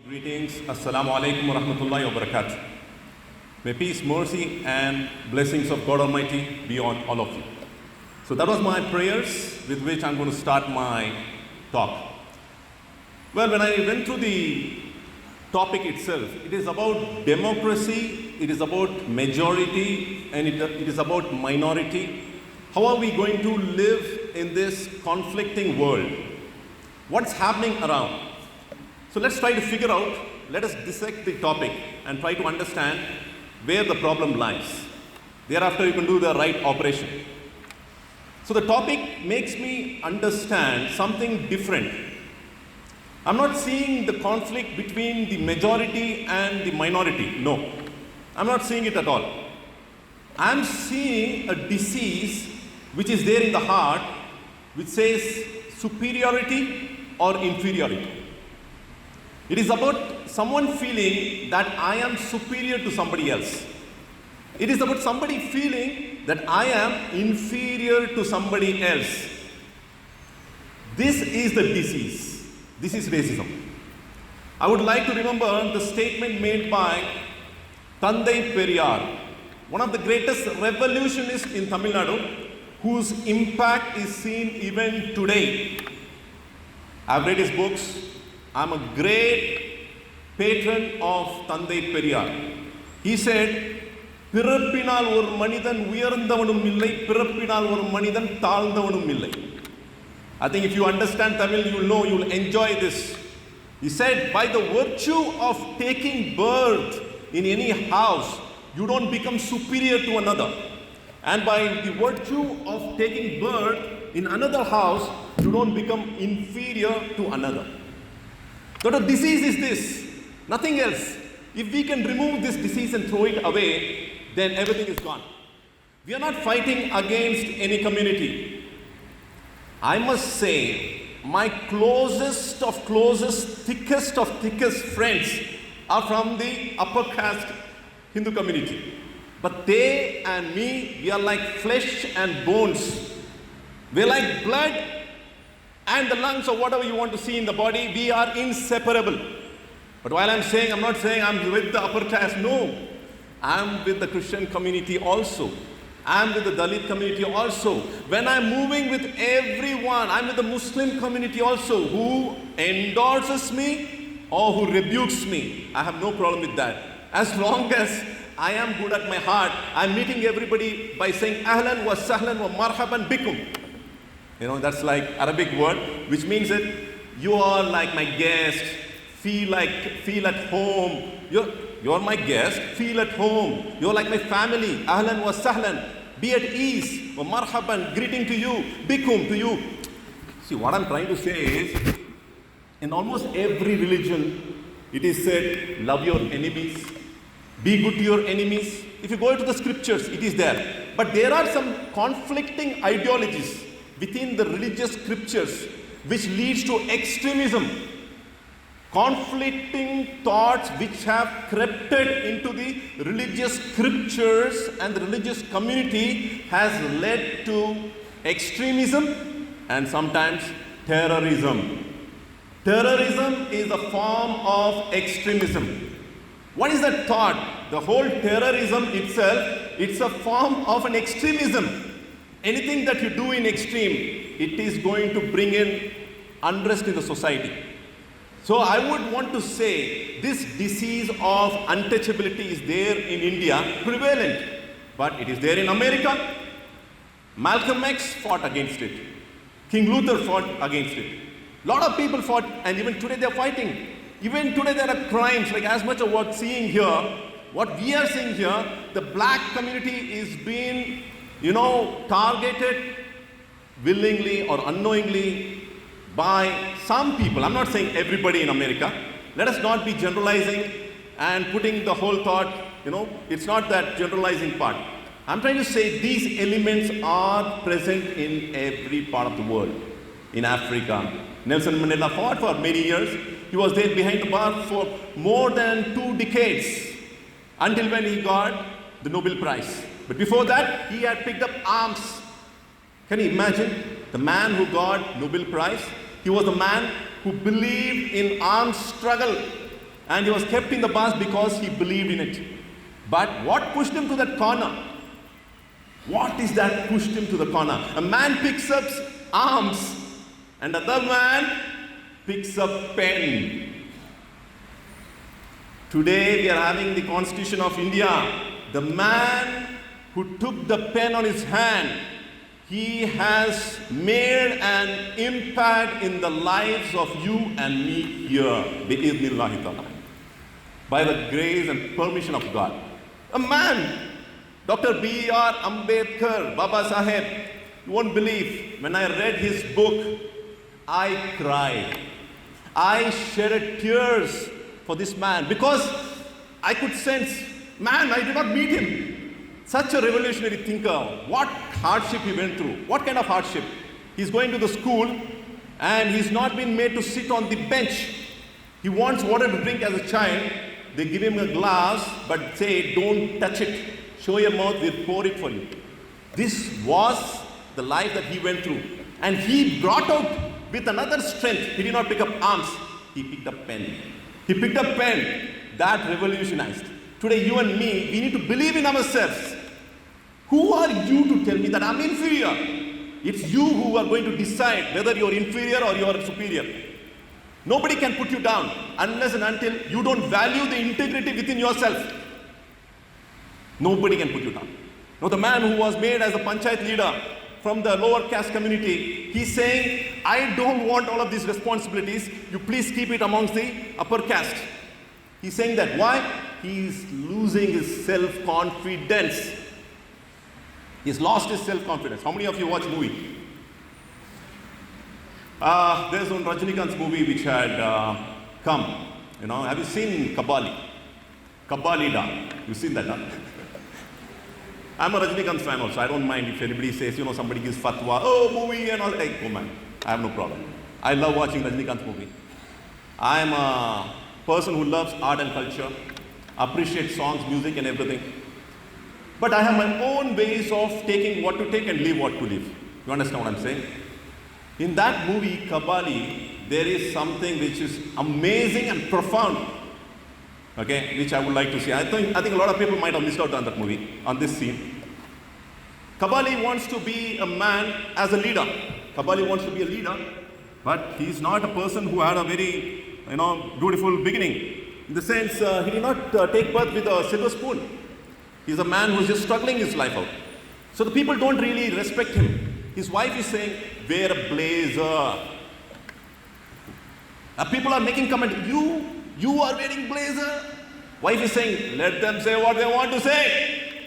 Greetings, Assalamu alaikum wa rahmatullahi wa barakatuh. May peace, mercy, and blessings of God Almighty be on all of you. So that was my prayers with which I'm going to start my talk. Well, when I went through the topic itself, it is about democracy, it is about majority, and it is about minority. How are we going to live in this conflicting world? What's happening around? So let's try to figure out, let us dissect the topic and try to understand where the problem lies. Thereafter, you can do the right operation. So the topic makes me understand something different. I'm not seeing the conflict between the majority and the minority. No, I'm not seeing it at all. I'm seeing a disease which is there in the heart which says superiority or inferiority. It is about someone feeling that I am superior to somebody else. It is about somebody feeling that I am inferior to somebody else. This is the disease. This is racism. I would like to remember the statement made by Tandai Periyar, one of the greatest revolutionists in Tamil Nadu, whose impact is seen even today. I've read his books. I'm a great patron of Tandai Periyar. He said, பிறப்பினால் ஒரு மனிதன் உயர்ந்தவனும் இல்லை பிறப்பினால் ஒரு மனிதன் தாழ்ந்தவனும் இல்லை. I think if you understand Tamil, you will know, you will enjoy this. He said, by the virtue of taking birth in any house, you don't become superior to another. And by the virtue of taking birth in another house, you don't become inferior to another. So the disease is this, nothing else. If we can remove this disease and throw it away, then everything is gone. We are not fighting against any community. I must say, my closest of closest, thickest of thickest friends are from the upper caste Hindu community. But they and me, we are like flesh and bones. We are like blood and the lungs or whatever you want to see in the body. We are inseparable. But while I'm saying, I'm not saying I'm with the upper caste. No. I'm with the Christian community also. I'm with the Dalit community also. When I'm moving with everyone, I'm with the Muslim community also, who endorses me or who rebukes me. I have no problem with that. As long as I am good at my heart, I'm meeting everybody by saying ahlan wa sahlan wa marhaban bikum. You know, that's like Arabic word, which means that you are like my guest, feel at home. You're my guest, feel at home. You're like my family, ahlan wa sahlan. Be at ease, wa marhaban, greeting to you, bikum to you. See, what I'm trying to say is, in almost every religion, it is said, love your enemies, be good to your enemies. If you go into the scriptures, it is there. But there are some conflicting ideologies within the religious scriptures which leads to extremism. Conflicting thoughts which have crept into the religious scriptures and the religious community has led to extremism and sometimes terrorism. Terrorism is a form of extremism. What is that thought? The whole terrorism itself, it's a form of an extremism. Anything that you do in extreme, it is going to bring in unrest in the society. So I would want to say this disease of untouchability is there in India, prevalent, but it is there in America. Malcolm X fought against it. King Luther fought against it. A lot of people fought, and even today they are fighting. Even today there are crimes, like as much of what we are seeing here, the black community is being, targeted willingly or unknowingly by some people. I'm not saying everybody in America. Let us not be generalizing and putting the whole thought, it's not that generalizing part. I'm trying to say these elements are present in every part of the world. In Africa, Nelson Mandela fought for many years. He was there behind the bar for more than 2 decades until when he got the Nobel Prize. But before that, he had picked up arms. Can you imagine? The man who got Nobel Prize, he was the man who believed in armed struggle. And he was kept in the past because he believed in it. But what pushed him to that corner? What is that pushed him to the corner? A man picks up arms and another man picks up pen. Today we are having the Constitution of India. The man who took the pen on his hand, he has made an impact in the lives of you and me here. Bi-idhnillahi ta'ala. By the grace and permission of God. A man, Dr. B.R. Ambedkar, Baba Saheb, you won't believe, when I read his book, I cried. I shed tears for this man because I could sense, man, I did not meet him. Such a revolutionary thinker. What hardship he went through. What kind of hardship? He's going to the school and he's not been made to sit on the bench. He wants water to drink as a child. They give him a glass, but say, don't touch it. Show your mouth, we'll pour it for you. This was the life that he went through. And he brought out with another strength. He did not pick up arms. He picked up pen. He picked up pen. That revolutionized. Today, you and me, we need to believe in ourselves. Who are you to tell me that I'm inferior? It's you who are going to decide whether you're inferior or you're superior. Nobody can put you down unless and until you don't value the integrity within yourself. Nobody can put you down. Now the man who was made as a panchayat leader from the lower caste community, he's saying, I don't want all of these responsibilities. You please keep it amongst the upper caste. He's saying that. Why? He's losing his self-confidence. He's lost his self-confidence. How many of you watch movie? There's one Rajinikanth's movie which had come. Have you seen Kabali? Kabalida. You've seen that, huh? I'm a Rajinikanth fan also. I don't mind if anybody says, somebody gives fatwa, oh, movie and all. Hey, oh man, I have no problem. I love watching Rajinikanth movie. I'm a person who loves art and culture, appreciates songs, music and everything. But I have my own ways of taking what to take and leave what to leave. You understand what I'm saying? In that movie, Kabali, there is something which is amazing and profound, okay, which I would like to see. I think a lot of people might have missed out on that movie, on this scene. Kabali wants to be a man as a leader. Kabali wants to be a leader, but he's not a person who had a very, beautiful beginning. In the sense, he did not take birth with a silver spoon. He's a man who's just struggling his life out. So the people don't really respect him. His wife is saying, wear a blazer. People are making comment, you are wearing blazer. Wife is saying, let them say what they want to say.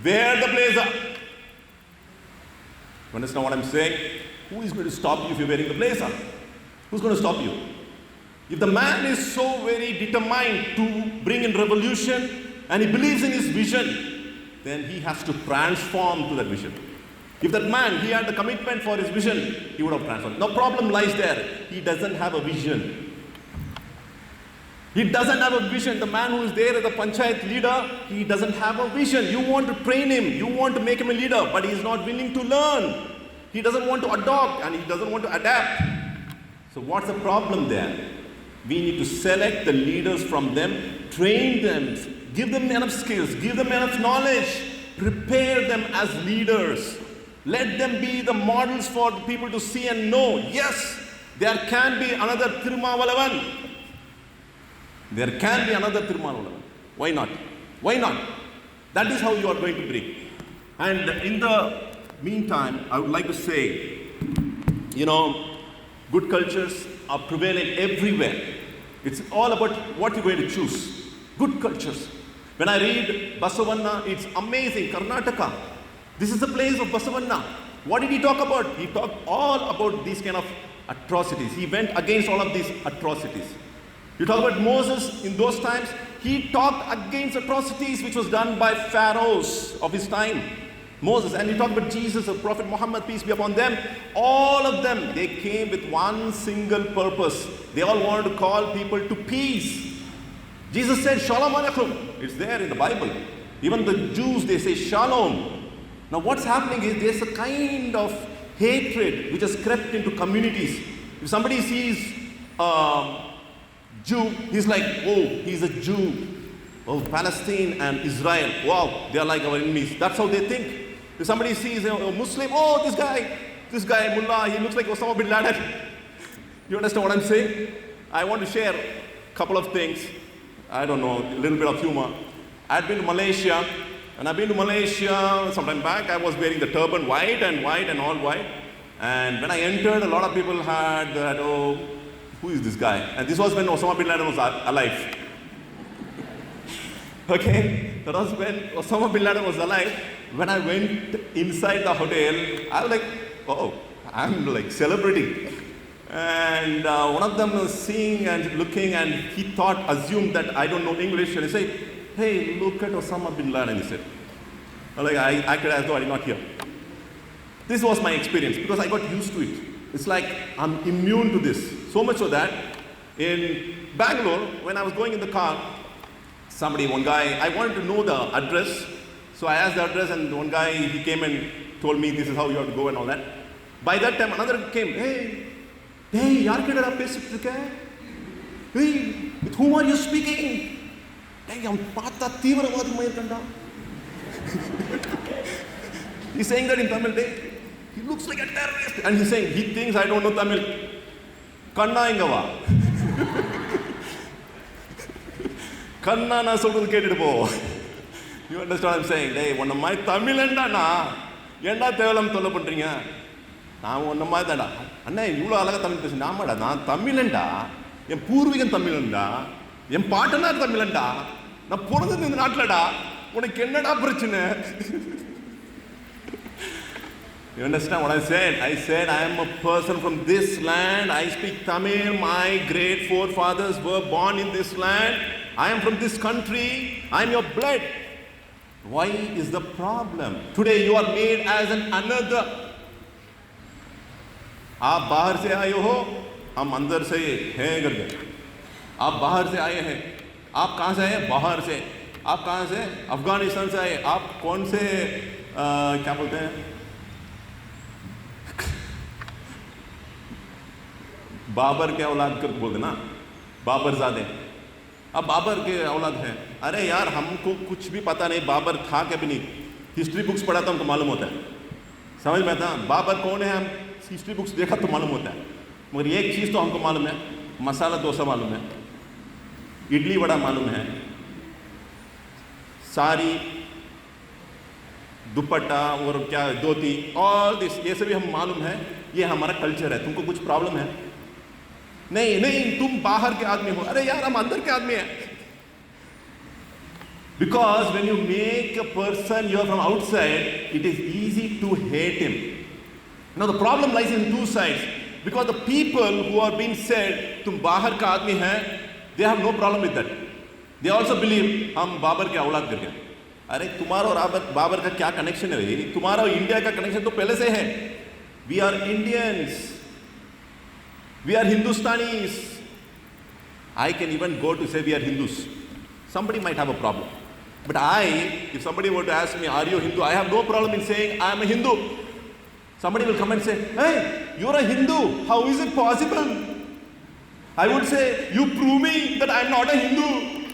Wear the blazer. You understand what I'm saying? Who is going to stop you if you're wearing the blazer? Who's going to stop you? If the man is so very determined to bring in revolution and he believes in his vision, then he has to transform to that vision. If that man, he had the commitment for his vision, he would have transformed. No problem lies there. He doesn't have a vision. He doesn't have a vision. The man who is there as a panchayat leader, he doesn't have a vision. You want to train him. You want to make him a leader, but he is not willing to learn. He doesn't want to adopt and he doesn't want to adapt. So what's the problem there? We need to select the leaders from them, train them, give them enough skills, give them enough knowledge, prepare them as leaders. Let them be the models for the people to see and know. Yes, there can be another Thirumavalavan. There can be another Thirumavalavan. Why not? Why not? That is how you are going to bring. And in the meantime, I would like to say, good cultures are prevalent everywhere. It's all about what you're going to choose. Good cultures. When I read Basavanna, it's amazing. Karnataka. This is the place of Basavanna. What did he talk about? He talked all about these kind of atrocities. He went against all of these atrocities. You talk about Moses in those times, he talked against atrocities which was done by pharaohs of his time. Moses, and you talk about Jesus, the Prophet Muhammad, peace be upon them, all of them, they came with one single purpose. They all wanted to call people to peace. Jesus said, Shalom Alaikum. It's there in the Bible. Even the Jews, they say Shalom. Now what's happening is there's a kind of hatred which has crept into communities. If somebody sees Jew, he's like, oh, he's a Jew. Oh, Palestine and Israel, wow, they are like our enemies. That's how they think. If somebody sees a Muslim, oh, this guy, Mullah, he looks like Osama bin Laden. You understand what I'm saying? I want to share a couple of things. I don't know, a little bit of humor. I'd been to Malaysia, and I've been to Malaysia sometime back. I was wearing the turban, white and all white. And when I entered, a lot of people had that, oh, who is this guy? And this was when Osama bin Laden was alive. Okay, that was when Osama bin Laden was alive. When I went inside the hotel, I was like, oh, I'm like celebrating. And one of them was seeing and looking, and he assumed that I don't know English, and he said, hey, look at Osama bin Laden, he said. Like, I acted as though I did not hear. This was my experience, because I got used to it. It's like I'm immune to this. So much so that in Bangalore, when I was going in the car, one guy, I wanted to know the address. So I asked the address, and one guy, he came and told me this is how you have to go and all that. By that time, another came, hey, yaar ke dara pesik chuka hai? Hey, with whom are you speaking? Hey, I'm pata tivaravadi mayar kanda. He's saying that in Tamil. He looks like a terrorist. And he's saying, he thinks I don't know Tamil. Kanna inga va. Kanna na solradhu ketittu po. You understand what I'm saying? Hey, one of my Tamil enda na enda thevalam tholla pandringa. Na one of my dada. Anna ivlo alaga Tamil pesi naamada na Tamil enda. Em poorvigan Tamil enda. Em paatanar Tamil enda. Na poradhu indha naatla da. Unakku ennada prachana? You understand what I said? I said I am a person from this land. I speak Tamil. My great forefathers were born in this land. I am from this country. I am your blood. Why is the problem? Today you are made as an another. आप बाहर से आए हो, हम अंदर से हैं करके. आप बाहर से आए हैं. आप कहाँ से आए? बाहर से. आप कहाँ से? अफगानिस्तान से आए. आप कौन से क्या बोलते हैं? बाबर के औलाद कर बोलते ना, बाबरजादे. अब बाबर के औलाद हैं. अरे यार, हमको कुछ भी पता नहीं बाबर था क्या भी नहीं. हिस्ट्री बुक्स पढ़ा तो हमको मालूम होता है. समझ में आता? बाबर कौन है, हम हिस्ट्री बुक्स देखा तो मालूम होता है. मगर एक चीज़ तो हमको मालूम है, मसाला डोसा मालूम है, इडली वड़ा मालूम है, साड़ी, दुपट्टा और क्या धोती, ऑल दिस, ये सभी हम मालूम है. ये हमारा कल्चर है. तुमको कुछ प्रॉब्लम है? नहीं, तुम बाहर के आदमी हो. अरे यार, हम अंदर के आदमी हैं. Because when you make a person, you are from outside, it is easy to hate him. Now the problem lies in two sides. Because the people who are being said, तुम बाहर का आदमी हैं, they have no problem with that. They also believe हम बाबर के औलाद करके. अरे तुम्हारा और बाबर का क्या कनेक्शन है भाई? तुम्हारा और इंडिया का कनेक्शन तो पहले से है. We are Indians. We are Hindustanis. I can even go to say we are Hindus. Somebody might have a problem. But if somebody were to ask me, are you Hindu? I have no problem in saying I am a Hindu. Somebody will come and say, hey, you're a Hindu. How is it possible? I would say, you prove me that I am not a Hindu.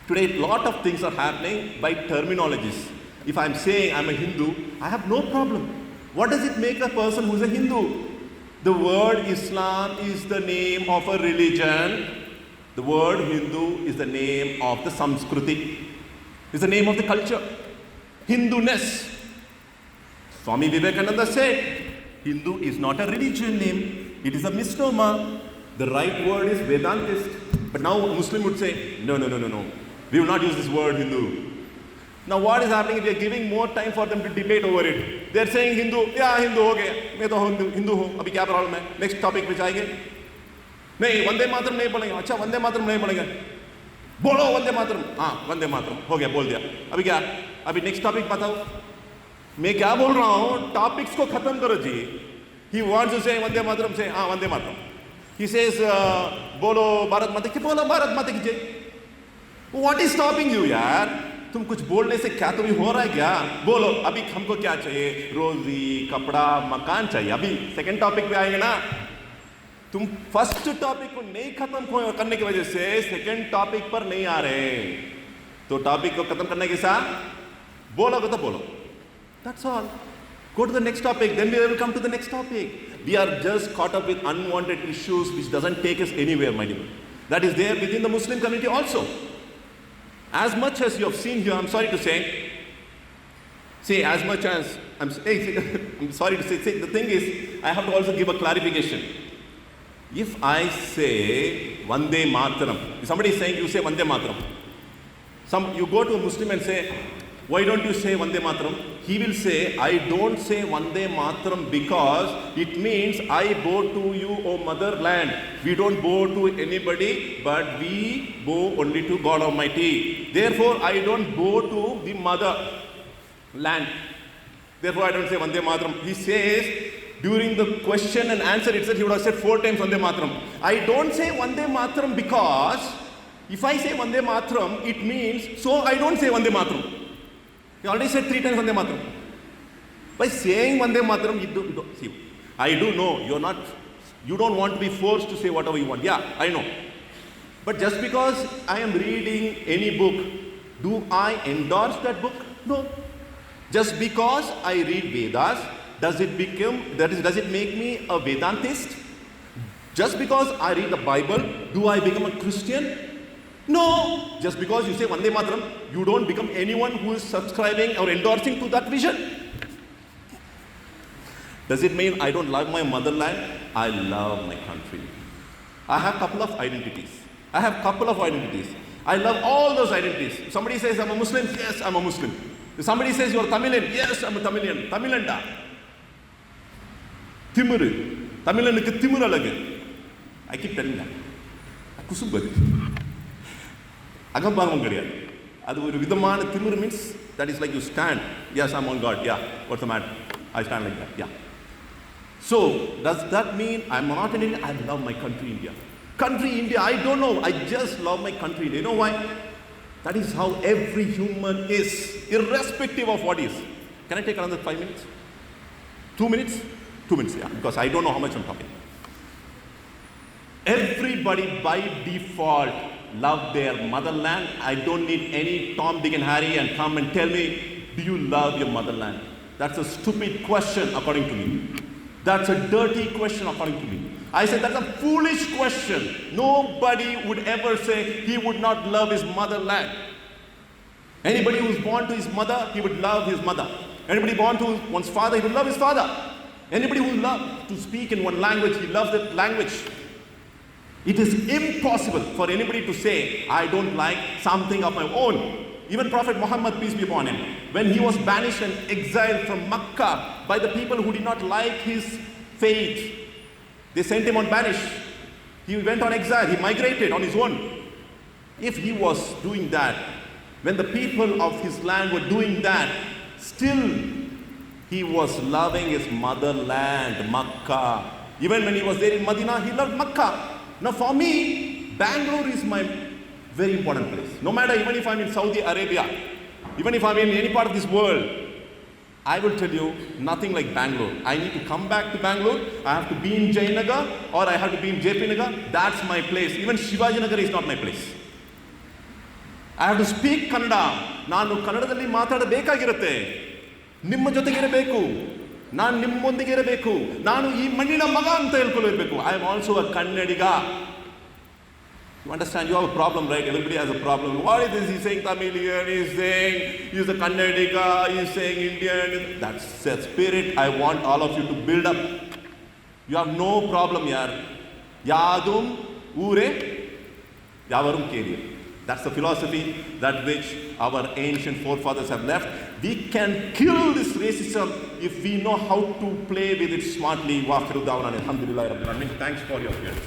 Today, a lot of things are happening by terminologies. If I'm saying I'm a Hindu, I have no problem. What does it make a person who's a Hindu? The word Islam is the name of a religion. The word Hindu is the name of the Samskriti. It's the name of the culture. Hinduness. Swami Vivekananda said, Hindu is not a religion name. It is a misnomer. The right word is Vedantist. But now a Muslim would say, no. We will not use this word Hindu. Now what is happening? We are giving more time for them to debate over it. They are saying Hindu, yeah, Hindu ho gaya. मैं तो Hindu हूँ. अभी क्या problem है? Next topic पे जाएंगे. नहीं, वंदे मातरम नहीं पढ़ेंगे. अच्छा, वंदे मातरम नहीं पढ़ेंगे. बोलो वंदे मातरम. हाँ, वंदे मातरम हो गया, बोल दिया. अभी क्या? अभी next topic बताओ. मैं क्या बोल रहा हूँ? Topics को खत्म करो जी. He wants to say Vande Mataram, say हाँ वंदे मातरम. He says बोलो भारत माता की, बोलो भारत माता की जय. What is stopping you यार? तुम कुछ बोलने से क्या तुम्हें हो रहा है क्या? बोलो. अभी हमको क्या चाहिए? रोजी, कपड़ा, मकान चाहिए. अभी सेकंड टॉपिक पे आएंगे ना. तुम फर्स्ट टॉपिक को नहीं खत्म करने की वजह से सेकंड टॉपिक पर नहीं आ रहे, तो टॉपिक को खत्म करने के साथ बोलोगे तो बोलो, that's all. Go to the next topic, then we will come to the next topic. We are just caught up with unwanted issues which doesn't take us anywhere, my dear. That is there within the Muslim community also. As much as you have seen here, I'm sorry to say, as much as, I'm sorry to say, the thing is, I have to also give a clarification. If I say Vande Mataram, if somebody is saying you say Vande Mataram, you go to a Muslim and say, why don't you say Vande Mataram? He will say, I don't say Vande Mataram because it means I bow to you, O motherland. We don't bow to anybody, but we bow only to God Almighty. Therefore, I don't bow to the motherland. Therefore, I don't say Vande Mataram. He says, during the question and answer itself, he would have said 4 times Vande Mataram. I don't say Vande Mataram because if I say Vande Mataram, it means, so I don't say Vande Mataram. He already said 3 times Vande Mataram. By saying Vande Mataram, see, I do know you don't want to be forced to say whatever you want. Yeah, I know. But just because I am reading any book, do I endorse that book? No. Just because I read Vedas, does it make me a Vedantist? Just because I read the Bible, do I become a Christian? No. Just because you say Vande Mataram, you don't become anyone who is subscribing or endorsing to that vision. Does it mean I don't love my motherland? I love my country. I have a couple of identities. I love all those identities. If somebody says I'm a Muslim, yes, I'm a Muslim. If somebody says you're Tamilian, yes, I'm a Tamilian. Tamilanda. Timuru. Tamilanuku timur alagu. I keep telling that. Kusubadu. Agambangam kediyadu. Adu oru vidhamana timur means that is like you stand. Yes, I'm on God. Yeah. What's the matter? I stand like that. Yeah. So, does that mean I'm not an Indian? I love my country, India. Country, India, I don't know. I just love my country. You know why? That is how every human is, irrespective of what is. Can I take another 5 minutes? 2 minutes? 2 minutes, yeah, because I don't know how much I'm talking. Everybody by default love their motherland. I don't need any Tom, Dick and Harry and come and tell me, do you love your motherland? That's a stupid question according to me. That's a dirty question according to me. I said that's a foolish question. Nobody would ever say he would not love his motherland. Anybody who's born to his mother, he would love his mother. Anybody born to one's father, he would love his father. Anybody who loves to speak in one language, he loves that language. It is impossible for anybody to say, I don't like something of my own. Even Prophet Muhammad, peace be upon him, when he was banished and exiled from Makkah by the people who did not like his faith, they sent him on banish. He went on exile, he migrated on his own. If he was doing that, when the people of his land were doing that, still he was loving his motherland, Makkah. Even when he was there in Medina, he loved Makkah. Now for me, Bangalore is my very important place. No matter, even if I'm in Saudi Arabia, even if I'm in any part of this world, I will tell you, nothing like Bangalore. I need to come back to Bangalore. I have to be in Jayanagar or I have to be in JP Nagar. That's my place. Even Shivaji Nagar is not my place. I have to speak Kannada. ನಾನು ಕನ್ನಡದಲ್ಲಿ ಮಾತಾಡಬೇಕಾಗಿರುತ್ತೆ. ನಿಮ್ಮ ಜೊತೆಗಿರಬೇಕು, ನಾನು ನಿಮ್ಮೊಂದಿಗಿರಬೇಕು, ನಾನು ಈ ಮಣ್ಣಿನ ಮಗ ಅಂತ ಹೇಳ್ಕೊಳ್ಳಿರಬೇಕು. I am also a Kannadiga. You understand? You have a problem, right? Everybody has a problem. What is this? He's saying Tamilian, he's saying he's a Kannadiga, he's saying Indian. That's the spirit I want all of you to build up. You have no problem, yaar. Yadum ure, yavarum keriya. That's the philosophy that which our ancient forefathers have left. We can kill this racism if we know how to play with it smartly. Wa akhiru da'wana alhamdulillahi rabbil alamin. Thanks for your ears.